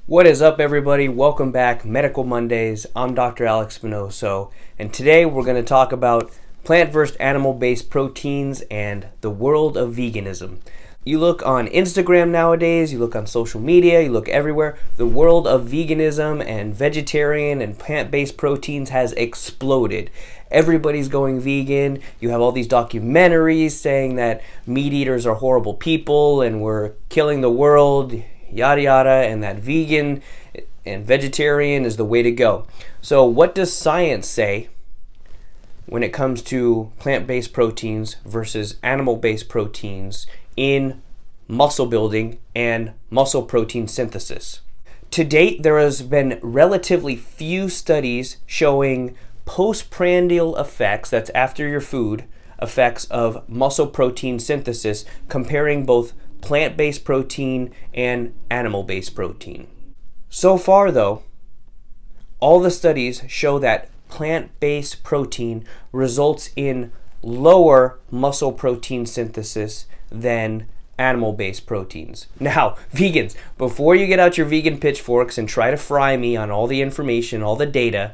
What is up, everybody? Welcome back, Medical Mondays. I'm Dr. Alex Spinoso, and today we're going to talk about plant versus animal-based proteins and the world of veganism. You look on Instagram nowadays, you look on social media, you look everywhere, the world of veganism and vegetarian and plant-based proteins has exploded. Everybody's going vegan. You have all these documentaries saying that meat eaters are horrible people and we're killing the world, yada yada, and that vegan and vegetarian is the way to go. So what does science say when it comes to plant-based proteins versus animal-based proteins in muscle building and muscle protein synthesis? To date, there has been relatively few studies showing postprandial effects, that's after your food, effects of muscle protein synthesis, comparing both plant-based protein and animal-based protein. So far though, all the studies show that plant-based protein results in lower muscle protein synthesis than animal-based proteins. Now, vegans, before you get out your vegan pitchforks and try to fry me on all the information, all the data,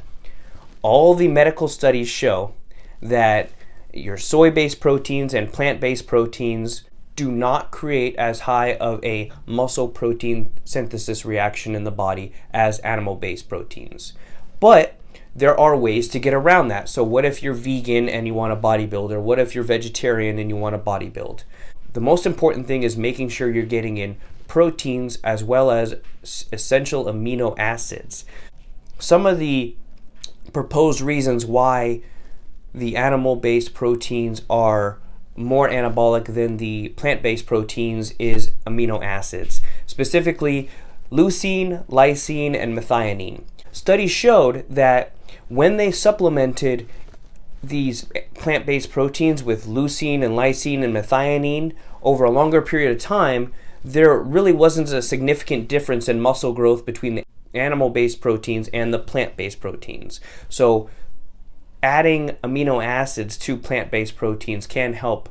all the medical studies show that your soy-based proteins and plant-based proteins do not create as high of a muscle protein synthesis reaction in the body as animal-based proteins. But there are ways to get around that. So what if you're vegan and you want to bodybuild, or what if you're vegetarian and you want to bodybuild? The most important thing is making sure you're getting in proteins as well as essential amino acids. Some of the proposed reasons why the animal-based proteins are more anabolic than the plant-based proteins is amino acids, specifically leucine, lysine, and methionine. Studies showed that when they supplemented these plant-based proteins with leucine and lysine and methionine over a longer period of time, there really wasn't a significant difference in muscle growth between the animal-based proteins and the plant-based proteins. So adding amino acids to plant-based proteins can help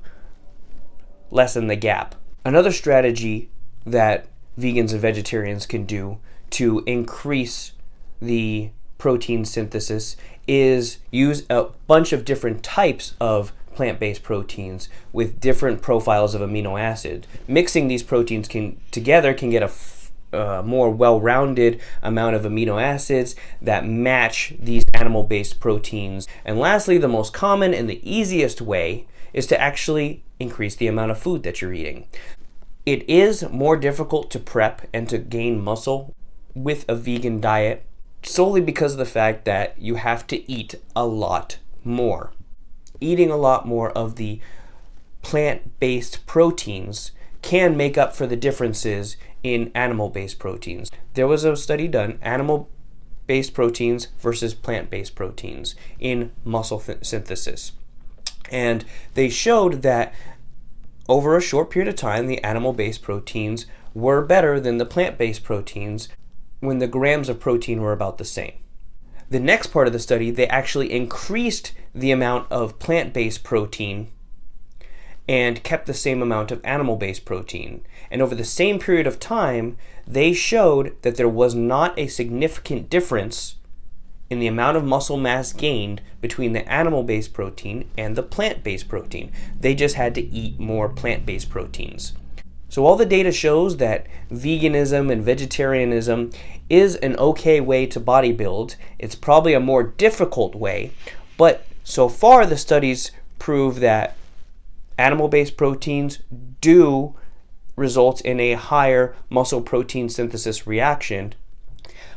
lessen the gap. Another strategy that vegans and vegetarians can do to increase the protein synthesis is use a bunch of different types of plant-based proteins with different profiles of amino acid. Mixing these proteins together can get a more well-rounded amount of amino acids that match these animal-based proteins. And lastly, the most common and the easiest way is to actually increase the amount of food that you're eating. It is more difficult to prep and to gain muscle with a vegan diet solely because of the fact that you have to eat a lot more. Eating a lot more of the plant-based proteins can make up for the differences in animal-based proteins. There was a study done, animal-based proteins versus plant-based proteins in muscle synthesis. And they showed that over a short period of time, the animal-based proteins were better than the plant-based proteins when the grams of protein were about the same. The next part of the study, they actually increased the amount of plant-based protein and kept the same amount of animal-based protein. And over the same period of time, they showed that there was not a significant difference in the amount of muscle mass gained between the animal-based protein and the plant-based protein. They just had to eat more plant-based proteins. So all the data shows that veganism and vegetarianism is an okay way to bodybuild. It's probably a more difficult way, but so far the studies prove that animal-based proteins do result in a higher muscle protein synthesis reaction,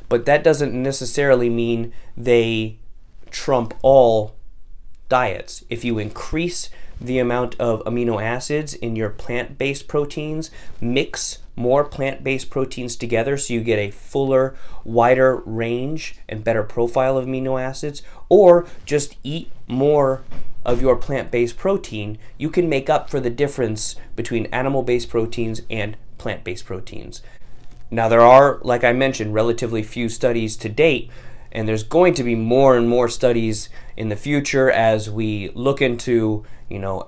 but that doesn't necessarily mean they trump all diets. If you increase the amount of amino acids in your plant-based proteins, mix more plant-based proteins together so you get a fuller, wider range and better profile of amino acids, or just eat more of your plant-based protein, you can make up for the difference between animal-based proteins and plant-based proteins. Now there are, like I mentioned, relatively few studies to date, and there's going to be more and more studies in the future as we look into,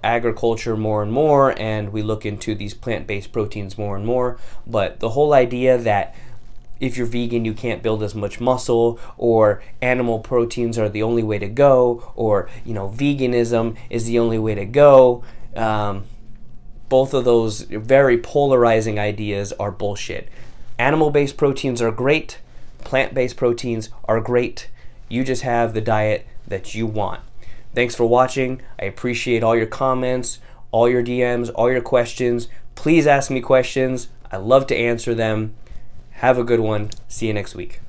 agriculture more and more, and we look into these plant-based proteins more and more. But the whole idea that if you're vegan, you can't build as much muscle, or animal proteins are the only way to go, or veganism is the only way to go. Both of those very polarizing ideas are bullshit. Animal-based proteins are great. Plant-based proteins are great. You just have the diet that you want. Thanks for watching. I appreciate all your comments, all your DMs, all your questions. Please ask me questions. I love to answer them. Have a good one. See you next week.